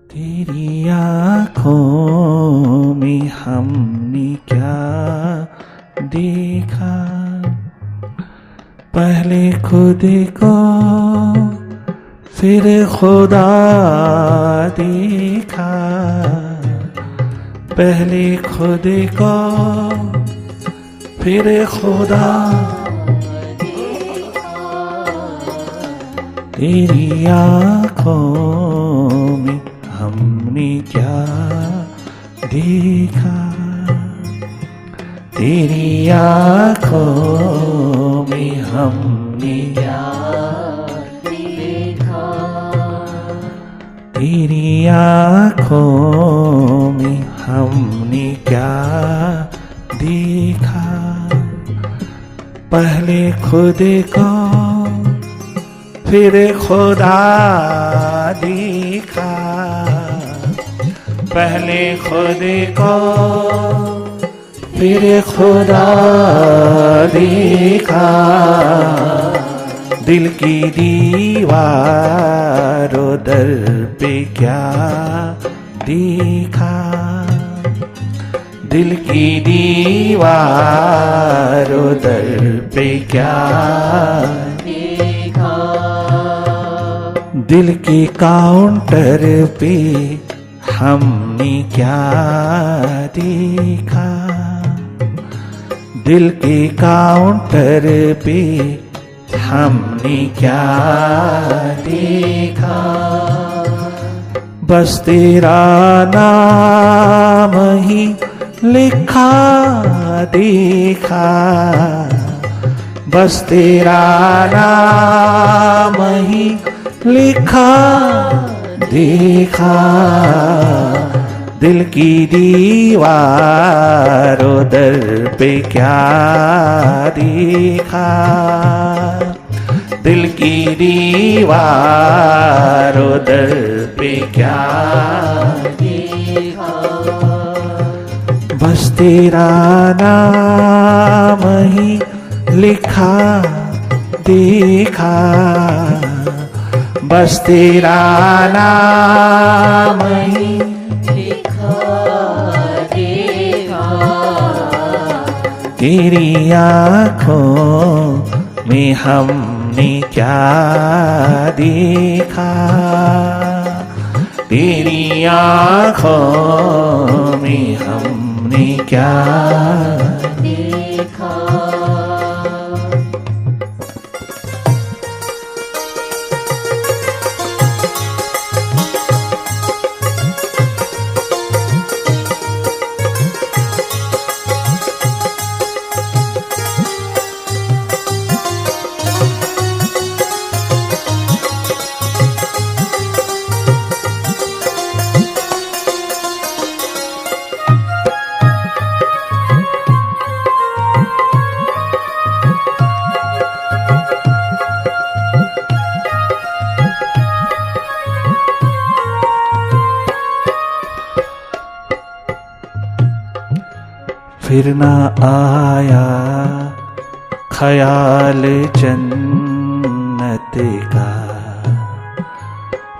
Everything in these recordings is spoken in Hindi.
तेरी आँखों में हमने क्या देखा, पहले खुद को फिर खुदा देखा, पहले खुद को फिर खुदा। तेरी आँखों में हमने क्या देखा, तेरी आँखों में हमने क्या देखा, तेरी आँखों में हमने क्या देखा, पहले खुद को फिर खुदा देखा, पहले खुद को फिर खुदा देखा, दिल की दीवारों दर पे क्या देखा, दिल की दीवारों दर पे क्या देखा, दिल के काउंटर पे हमने क्या देखा, दिल के काउंटर पे हमने क्या देखा, बस तेरा नाम ही लिखा देखा, बस तेरा नाम ही लिखा देखा, दिल की दीवारों दर पे क्या देखा, दिल की दीवारों दर पे क्या देखा, बस तेरा नाम ही लिखा देखा, बस तेरा नाम ही लिखा देखा, तेरी आँखों में हमने क्या देखा, तेरी आँखों में हमने क्या देखा। फिर ना आया ख्याल जन्नत का,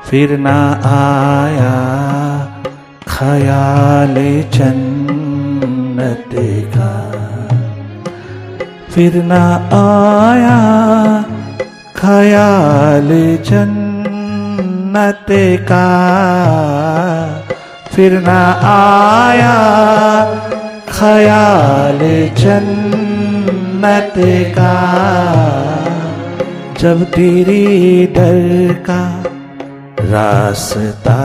फिर ना आया ख्याल जन्नत का, फिर ना आया ख्याल जन्नत का, फिर ना आया ख्याल जन्नत का, जब तेरी दर का रास्ता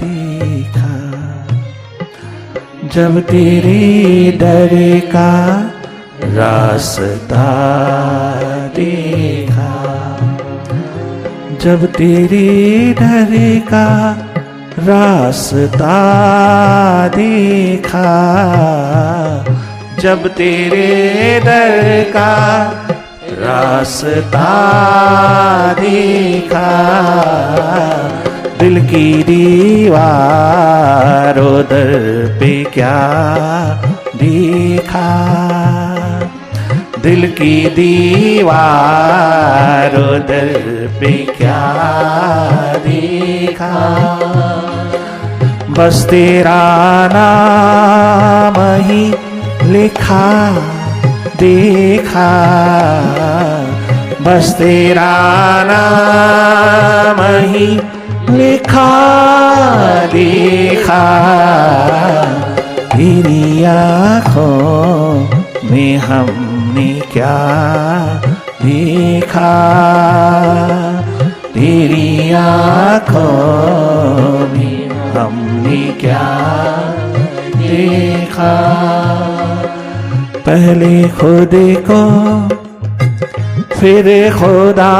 देखा, जब तेरी दर का रास्ता देखा, जब तेरी दर का रास्ता देखा, जब तेरे दर का रास्ता देखा, दिल की दीवारों दर पे क्या देखा, दिल की दीवारों दर पे क्या देखा, बस तेरा नाम ही लिखा देखा, बस तेरा नाम ही लिखा देखा, तेरी आँखों में हमने क्या देखा, तेरी आँखों में हमने क्या देखा। पहले खुद को फिर खुदा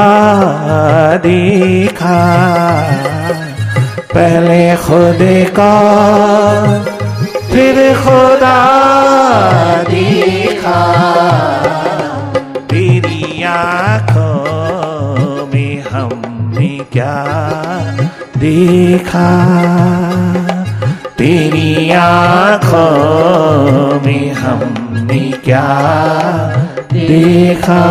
देखा, पहले खुद को फिर खुदा देखा, तेरी आँखों में हमने क्या देखा, तेरी आँखों में हमने क्या देखा।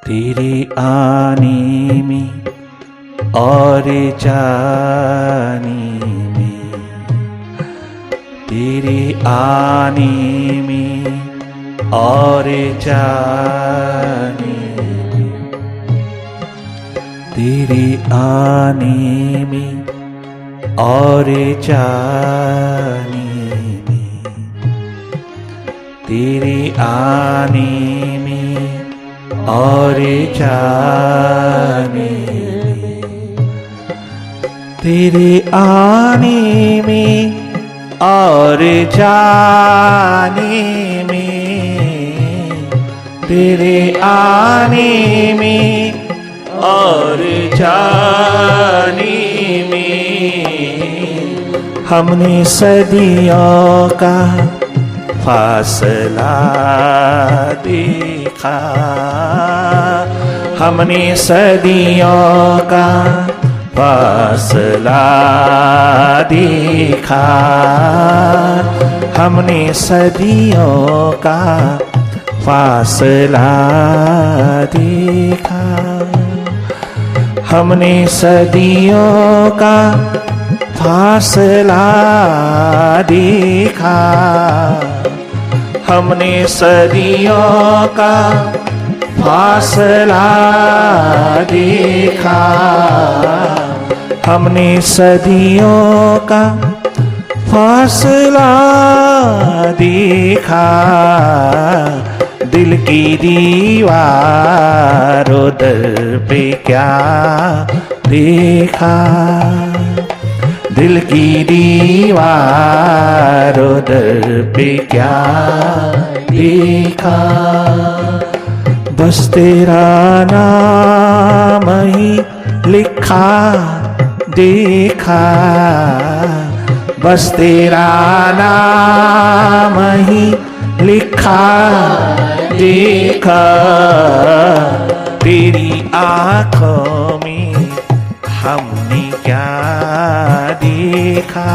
तेरे आने में और जाने में, तेरे आने में और जाने में, तेरे आने में और जाने में, तेरे आने में और जाने में, तेरे आने में और जाने में, तेरे आने में और जाने में, हमने सदियों का फासला देखा, हमने सदियों का फासला देखा, हमने सदियों का फासला देखा, हमने सदियों का फासला देखा, हमने सदियों का फासला देखा, हमने सदियों का फासला देखा, दिल की दीवारों दर पे क्या देखा, दिल की दीवारों दर पे क्या देखा, बस तेरा नाम ही लिखा देखा, बस तेरा नाम ही लिखा देखा, तेरी आँखों में हमने क्या देखा,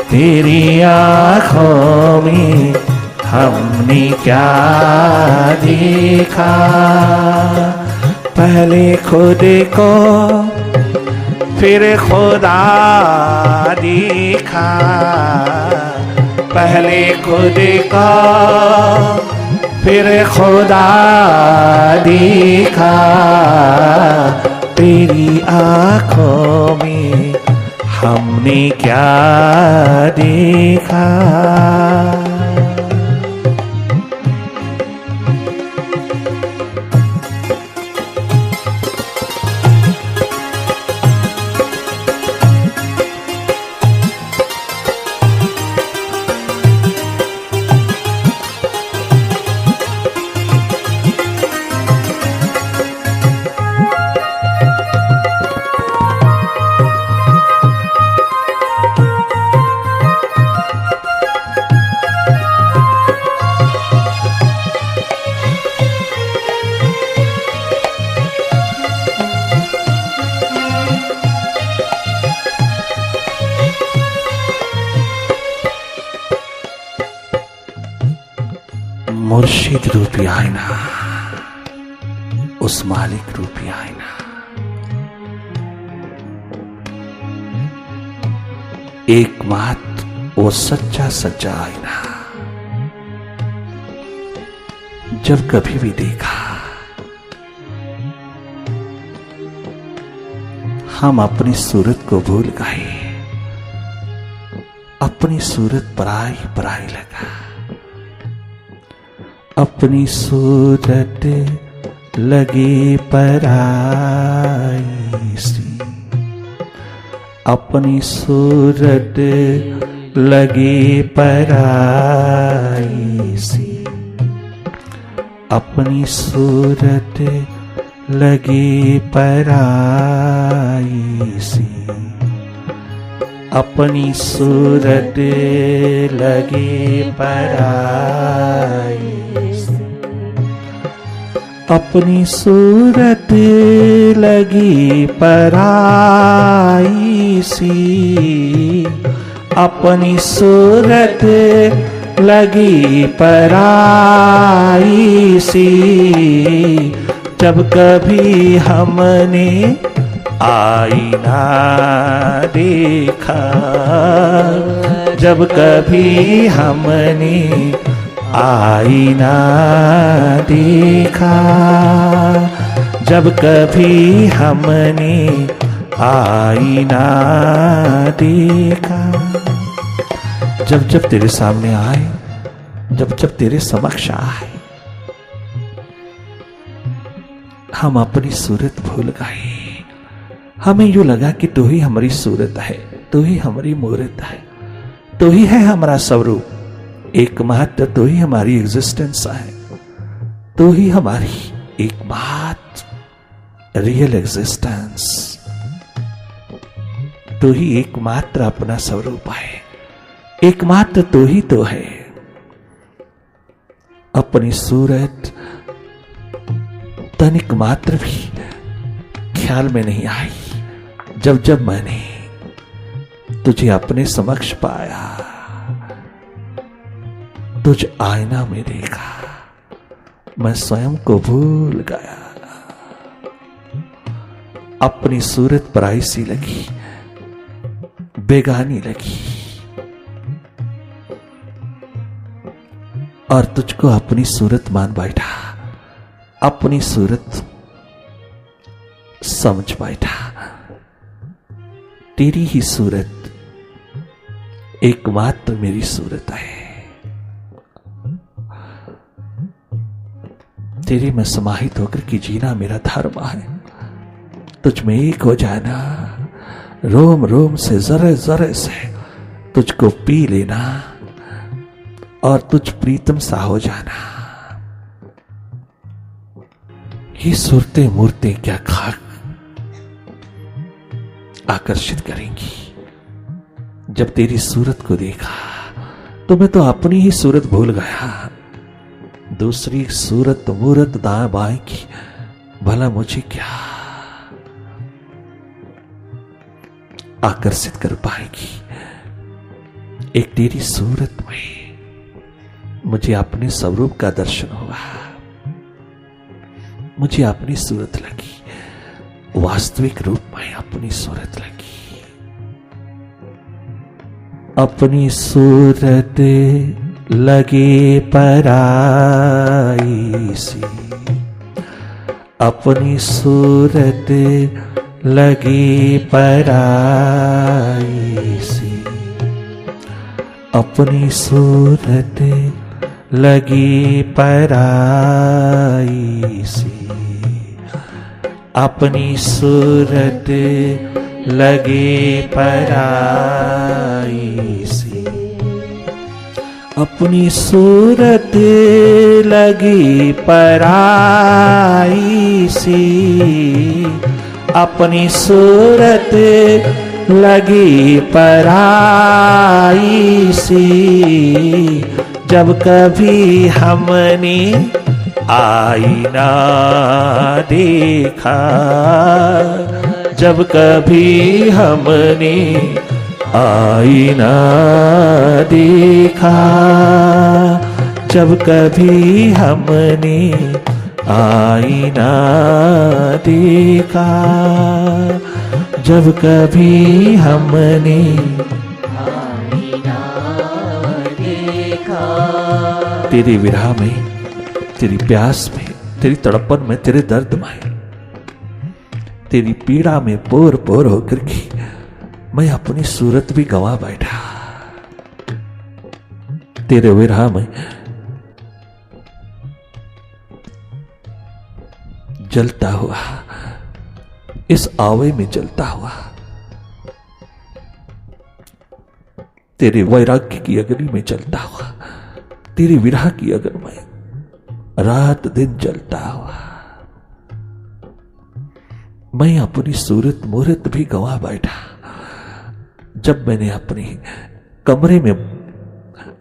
तेरी आँखों में हमने क्या देखा, पहले खुद को फिर खुदा देखा, पहले खुद को फिर खुदा देखा, तेरी आँखों में हमने क्या देखा। मुर्शिद रूपी आईना, उस मालिक रूपी आईना, एकमात्र वो सच्चा सच्चा आईना। जब कभी भी देखा हम अपनी सूरत को भूल गए, अपनी सूरत पराई पराई लगा। अपनी सूरत लगी पराई सी, अपनी सूरत लगी पराई सी, अपनी सूरत लगी पराई सी, अपनी सूरत लगी पराई सी, अपनी सूरत लगी पराई सी, अपनी सूरत लगी पराई सी। जब कभी हमने आईना देखा, जब कभी हमने आईना देखा, जब कभी हमने आईना देखा, जब जब तेरे सामने आए, जब जब तेरे समक्ष आए, हम अपनी सूरत भूल गए। हमें यूं लगा कि तू ही हमारी सूरत है, तू ही हमारी मूरत है, तू ही है हमारा स्वरूप, एकमात्र तू ही हमारी एग्जिस्टेंस है, तू ही हमारी एकमात्र रियल एग्जिस्टेंस, तू ही एकमात्र अपना स्वरूप है, एकमात्र तू ही तो है। अपनी सूरत तनिक मात्र भी ख्याल में नहीं आई। जब जब मैंने तुझे अपने समक्ष पाया, तुझ आईना में देखा, मैं स्वयं को भूल गया। अपनी सूरत पराई सी लगी, बेगानी लगी, और तुझको अपनी सूरत मान बैठा, अपनी सूरत समझ बैठा। तेरी ही सूरत एकमात्र मेरी सूरत है। तेरे में समाहित होकर के जीना मेरा धर्म है। तुझ में एक हो जाना, रोम रोम से जरे जरे से तुझको पी लेना और तुझ प्रीतम सा हो जाना। ये सूरतें मूर्तें क्या खाक आकर्षित करेंगी। जब तेरी सूरत को देखा तो मैं तो अपनी ही सूरत भूल गया। दूसरी सूरत मूरत दाएं बाएं की भला मुझे क्या आकर्षित कर पाएगी। एक तेरी सूरत में मुझे अपने स्वरूप का दर्शन हुआ, मुझे अपनी सूरत लगी, वास्तविक रूप में अपनी सूरत लगी। अपनी सूरत लगी पराई सी, अपनी सूरत लगी पराई सी, अपनी सूरत लगी पराई सी, अपनी सूरत लगी पराई सी, अपनी सूरत लगी पराई सी, अपनी सूरत लगी पराई सी। जब कभी हमने आईना देखा, जब कभी हमने आईना देखा, जब कभी हमने आईना देखा, जब कभी हमने आईना देखा। तेरी विरह में, तेरी प्यास में, तेरी तड़पन में, तेरे दर्द में, तेरी पीड़ा में पोर पोर होकर के मैं अपनी सूरत भी गंवा बैठा। तेरे विरह में जलता हुआ, इस आवे में जलता हुआ, तेरे वैराग्य की अग्नि में जलता हुआ, तेरी विरह की अग्नि में रात दिन जलता हुआ मैं अपनी सूरत मूरत भी गंवा बैठा। जब मैंने अपने कमरे में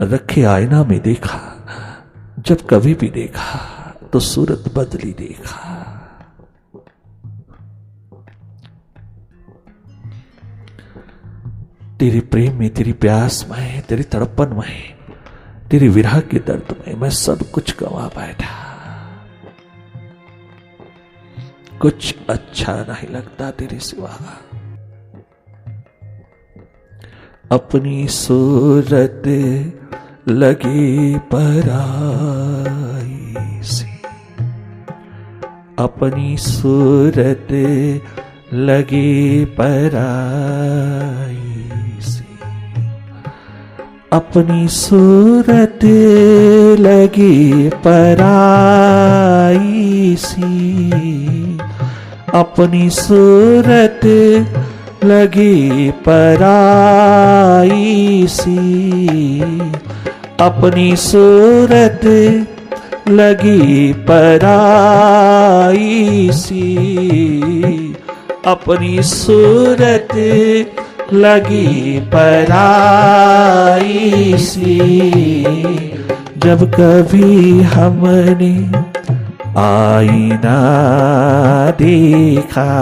रखे आईना में देखा, जब कभी भी देखा तो सूरत बदली देखा। तेरे प्रेम में, तेरी प्यास में, तेरी तड़पन में, तेरी विरह के दर्द में मैं सब कुछ गंवा बैठा। कुछ अच्छा नहीं लगता तेरे सिवा। अपनी सूरत लगी पराई सी, अपनी सूरत लगी पराई सी, अपनी सूरत लगी पराई सी, अपनी सूरत लगी पराई सी, अपनी सूरत लगी पराई सी, अपनी सूरत लगी पराई सी। जब कभी हमने आईना देखा,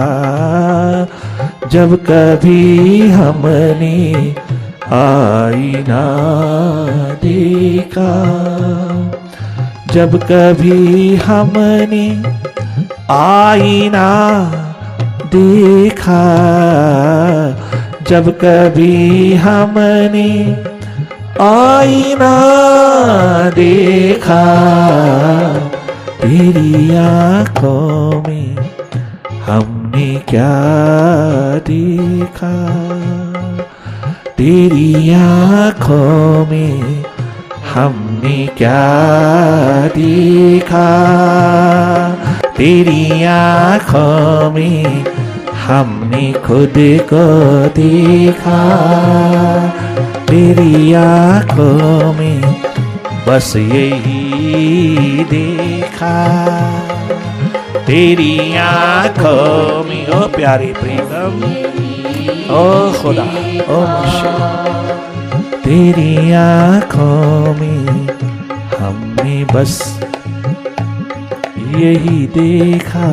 जब कभी हमने आईना देखा, जब कभी हमने आईना देखा, जब कभी हमने आईना देखा, तेरी आंखों में हमने क्या देखा, तेरी आंखों में हमने क्या देखा, तेरी आंखों में हमने खुद को देखा, तेरी आंखों में बस यही देखा, तेरी आंखों में। ओ प्यारे प्रीतम, ओ खुदा, ओ मुर्शिद, तेरी आंखों में हमने बस यही देखा।